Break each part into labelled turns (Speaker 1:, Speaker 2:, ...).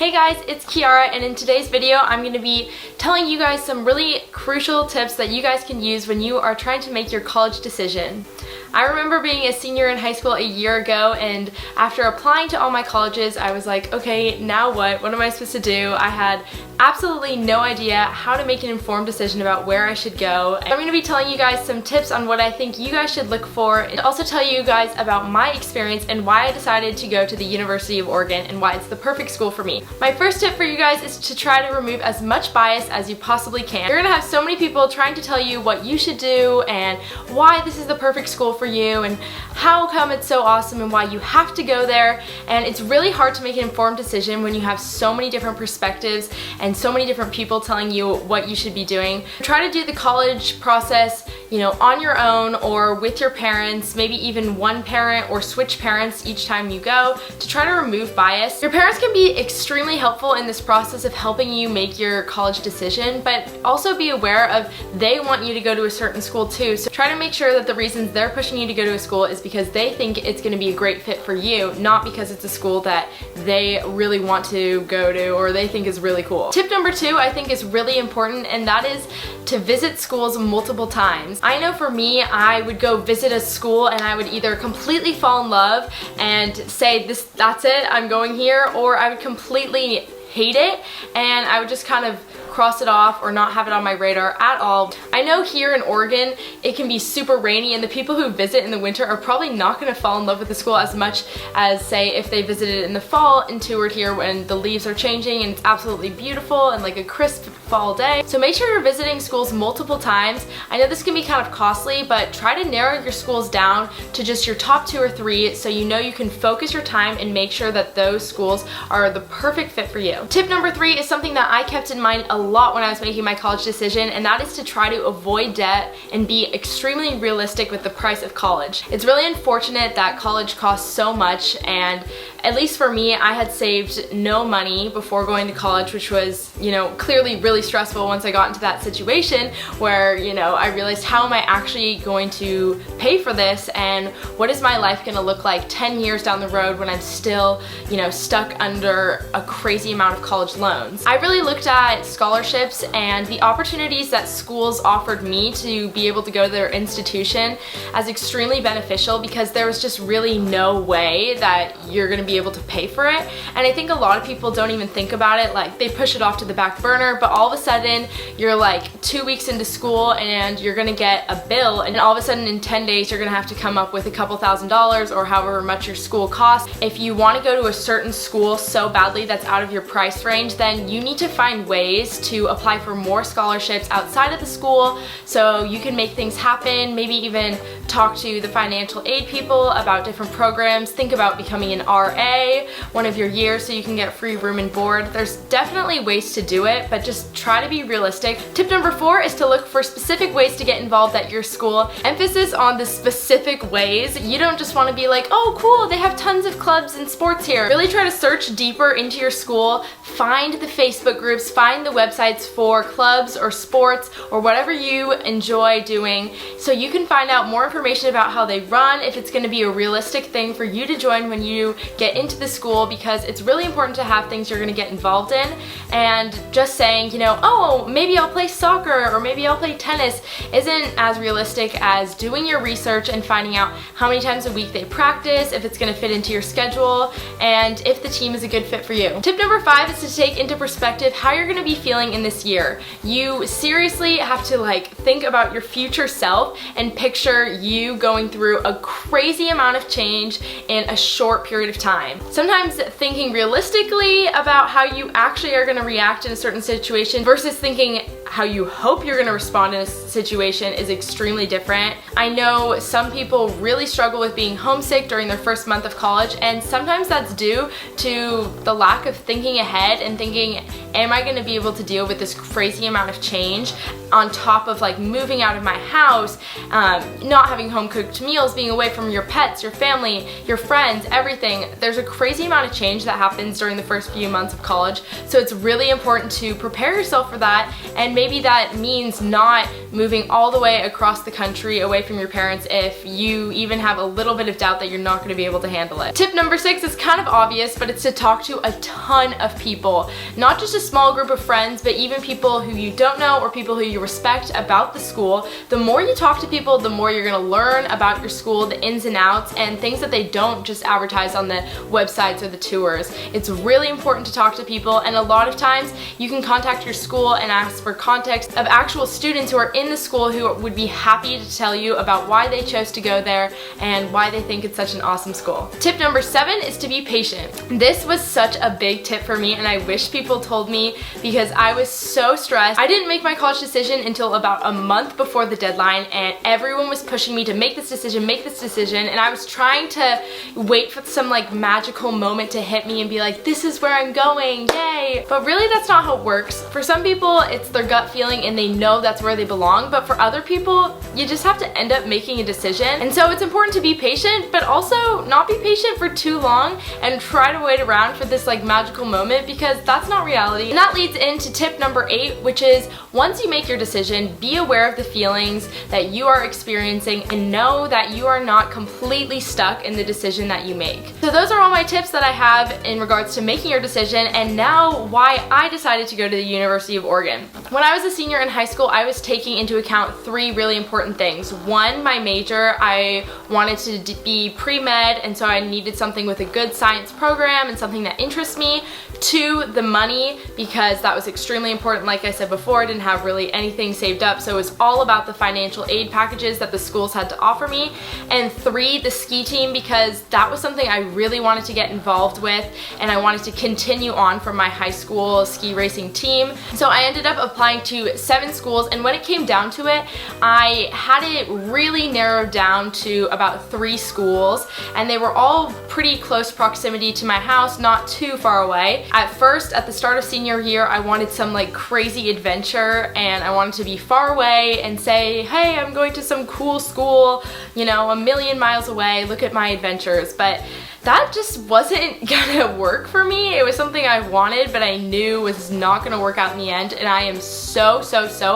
Speaker 1: Hey guys, it's Kiara, and in today's video I'm going to be telling you guys some really crucial tips that you guys can use when you are trying to make your college decision. I remember being a senior in high school a year ago, and after applying to all my colleges I was like, okay, now what? What am I supposed to do? I had absolutely no idea how to make an informed decision about where I should go. I'm going to be telling you guys some tips on what I think you guys should look for, and also tell you guys about my experience and why I decided to go to the University of Oregon and why it's the perfect school for me. My first tip for you guys is to try to remove as much bias as you possibly can. You're gonna have so many people trying to tell you what you should do and why this is the perfect school for you and how come it's so awesome and why you have to go there, and it's really hard to make an informed decision when you have so many different perspectives and so many different people telling you what you should be doing. Try to do the college process, you know, on your own or with your parents, maybe even one parent, or switch parents each time you go to try to remove bias. Your parents can be extremely helpful in this process of helping you make your college decision, but also be aware of they want you to go to a certain school too, so try to make sure that the reasons they're pushing you to go to a school is because they think it's going to be a great fit for you, not because it's a school that they really want to go to or they think is really cool. Tip number 2 I think is really important, and that is to visit schools multiple times. I know for me, I would go visit a school and I would either completely fall in love and say that's it, I'm going here, or I would completely hate it and I would just kind of cross it off or not have it on my radar at all. I know here in Oregon it can be super rainy, and the people who visit in the winter are probably not going to fall in love with the school as much as, say, if they visited in the fall and toured here when the leaves are changing and it's absolutely beautiful and like a crisp fall day. So make sure you're visiting schools multiple times. I know this can be kind of costly, but try to narrow your schools down to just your top 2 or 3 so you know you can focus your time and make sure that those schools are the perfect fit for you. Tip number 3 is something that I kept in mind a lot when I was making my college decision, and that is to try to avoid debt and be extremely realistic with the price of college. It's really unfortunate that college costs so much, and at least for me, I had saved no money before going to college, which was, you know, clearly really stressful once I got into that situation where, you know, I realized, how am I actually going to pay for this, and what is my life going to look like 10 years down the road when I'm still, you know, stuck under a crazy amount of college loans. I really looked at scholarships and the opportunities that schools offered me to be able to go to their institution as extremely beneficial, because there was just really no way that you're going to be able to pay for it. And I think a lot of people don't even think about it, like they push it off to the back burner, but all of a sudden you're like 2 weeks into school and you're gonna get a bill, and all of a sudden in 10 days you're gonna have to come up with a couple $1,000s or however much your school costs. If you want to go to a certain school so badly that's out of your price range, then you need to find ways to apply for more scholarships outside of the school so you can make things happen. Maybe even talk to the financial aid people about different programs. Think about becoming an RA one of your years so you can get free room and board. There's definitely ways to do it, but just try to be realistic. Tip number 4 is to look for specific ways to get involved at your school. Emphasis on the specific ways. You don't just want to be like, oh cool, they have tons of clubs and sports here. Really try to search deeper into your school, find the Facebook groups, find the websites for clubs or sports or whatever you enjoy doing, so you can find out more information about how they run, if it's going to be a realistic thing for you to join when you get into the school, because it's really important to have things you're going to get involved in. And just saying, you know, oh, maybe I'll play soccer or maybe I'll play tennis isn't as realistic as doing your research and finding out how many times a week they practice, if it's going to fit into your schedule, and if the team is a good fit for you. Tip number 5 is to take into perspective how you're going to be feeling in this year. You seriously have to like think about your future self and picture you going through a crazy amount of change in a short period of time. Sometimes thinking realistically about how you actually are going to react in a certain situation versus thinking how you hope you're going to respond in a situation is extremely different. I know some people really struggle with being homesick during their first month of college, and sometimes that's due to the lack of thinking ahead and thinking, am I going to be able to deal with this crazy amount of change on top of like moving out of my house, not having home cooked meals, being away from your pets, your family, your friends, everything. There's a crazy amount of change that happens during the first few months of college, so it's really important to prepare yourself for that and maybe that means not moving all the way across the country away from your parents if you even have a little bit of doubt that you're not going to be able to handle it. Tip number 6 is kind of obvious, but it's to talk to a ton of people. Not just a small group of friends, but even people who you don't know or people who you respect about the school. The more you talk to people, the more you're going to learn about your school, the ins and outs, and things that they don't just advertise on the websites or the tours. It's really important to talk to people, and a lot of times you can contact your school and ask for context of actual students who are in the school who would be happy to tell you about why they chose to go there and why they think it's such an awesome school. Tip number 7 is to be patient. This was such a big tip for me, and I wish people told me because I was so stressed. I didn't make my college decision until about a month before the deadline, and everyone was pushing me to make this decision, and I was trying to wait for some like magical moment to hit me and be like, this is where I'm going, yay! But really that's not how it works. For some people it's their gut feeling and they know that's where they belong, but for other people you just have to end up making a decision. And so it's important to be patient, but also not be patient for too long and try to wait around for this like magical moment, because that's not reality. And that leads into tip number 8, which is once you make your decision, be aware of the feelings that you are experiencing and know that you are not completely stuck in the decision that you make. So those are all my tips that I have in regards to making your decision, and now why I decided to go to the University of Oregon. When I was a senior in high school, I was taking into account 3 really important things. 1, my major. I wanted to be pre-med, and so I needed something with a good science program and something that interests me. 2, the money, because that was extremely important. Like I said before, I didn't have really anything saved up, so it was all about the financial aid packages that the schools had to offer me. And 3, the ski team, because that was something I really wanted to get involved with, and I wanted to continue on from my high school ski racing team. So I ended up applying to 7 schools, and when it came down to it, I had it really narrowed down to about 3 schools, and they were all pretty close proximity to my house, not too far away. At first, at the start of senior year, I wanted some like crazy adventure, and I wanted to be far away and say, hey, I'm going to some cool school, you know, a million miles away, look at my adventures. But that just wasn't gonna work for me. It was something I wanted, but I knew was not gonna work out in the end, and I am so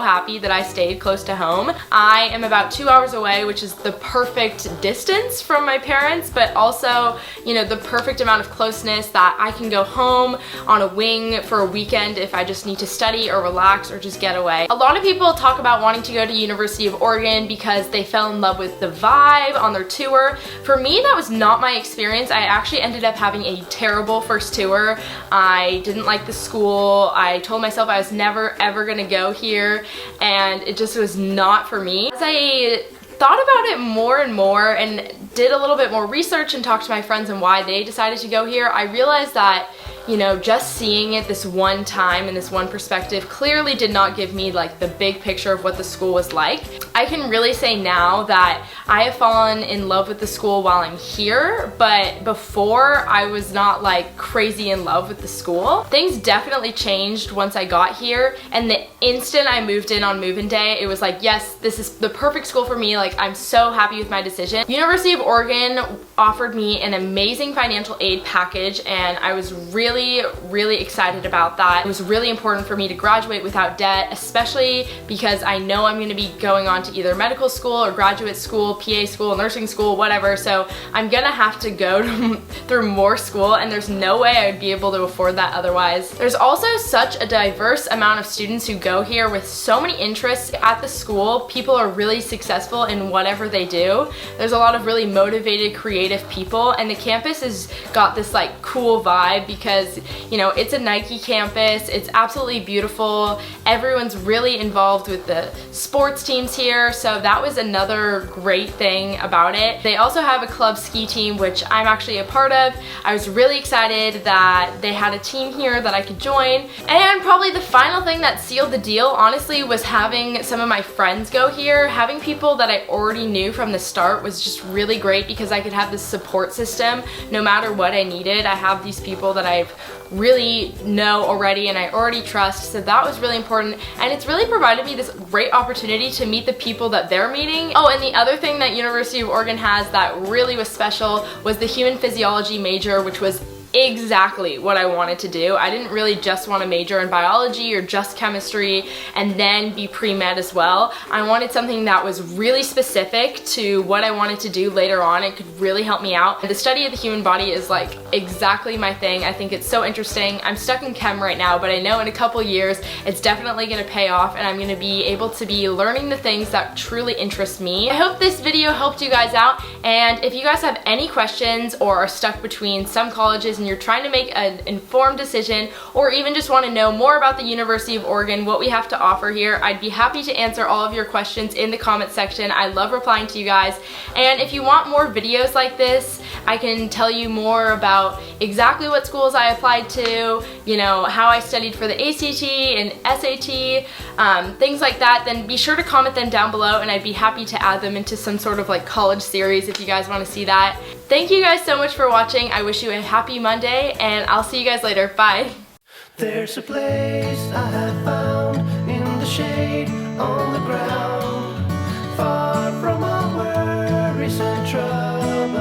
Speaker 1: happy that I stayed close to home. I am about 2 hours away, which is the perfect distance from my parents, but also, you know, the perfect amount of closeness that I can go home on a wing for a weekend if I just need to study or relax or just get away. A lot of people talk about wanting to go to University of Oregon because they fell in love with the vibe on their tour. For me, that was not my experience. I actually ended up having a terrible first tour. I didn't like the school. I told myself I was never ever gonna go here, and it just was not for me. As I thought about it more and more and did a little bit more research and talked to my friends and why they decided to go here, I realized that, you know, just seeing it this one time in this one perspective clearly did not give me like the big picture of what the school was like. I can really say now that I have fallen in love with the school while I'm here, but before I was not like crazy in love with the school. Things definitely changed once I got here, and the instant I moved in on move-in day, it was like, yes, this is the perfect school for me. Like, I'm so happy with my decision. University of Oregon offered me an amazing financial aid package, and I was really excited about that. It was really important for me to graduate without debt, especially because I know I'm going to be going on to either medical school or graduate school, PA school, nursing school, whatever, so I'm gonna have to go through more school, and there's no way I would be able to afford that otherwise. There's also such a diverse amount of students who go here with so many interests at the school. People are really successful in whatever they do. There's a lot of really motivated, creative people, and the campus has got this like cool vibe because, you know, it's a Nike campus. It's absolutely beautiful. Everyone's really involved with the sports teams here, so that was another great thing about it. They also have a club ski team, which I'm actually a part of. I was really excited that they had a team here that I could join. And probably the final thing that sealed the deal, honestly, was having some of my friends go here. Having people that I already knew from the start was just really great because I could have this support system no matter what I needed. I have these people that I've really know already and I already trust, so that was really important, and it's really provided me this great opportunity to meet the people that they're meeting. Oh, and the other thing that University of Oregon has that really was special was the human physiology major, which was exactly what I wanted to do. I didn't really just want to major in biology or just chemistry and then be pre-med as well. I wanted something that was really specific to what I wanted to do later on and could really help me out. The study of the human body is like exactly my thing. I think it's so interesting. I'm stuck in chem right now, but I know in a couple years it's definitely going to pay off and I'm going to be able to be learning the things that truly interest me. I hope this video helped you guys out, and if you guys have any questions or are stuck between some colleges and you're trying to make an informed decision, or even just want to know more about the University of Oregon, what we have to offer here, I'd be happy to answer all of your questions in the comment section. I love replying to you guys. And if you want more videos like this, I can tell you more about exactly what schools I applied to, you know, how I studied for the ACT and SAT, things like that, then be sure to comment them down below and I'd be happy to add them into some sort of like college series if you guys want to see that. Thank you guys so much for watching. I wish you a happy Monday and I'll see you guys later. Bye.
Speaker 2: There's a place I have found in the shade on the ground.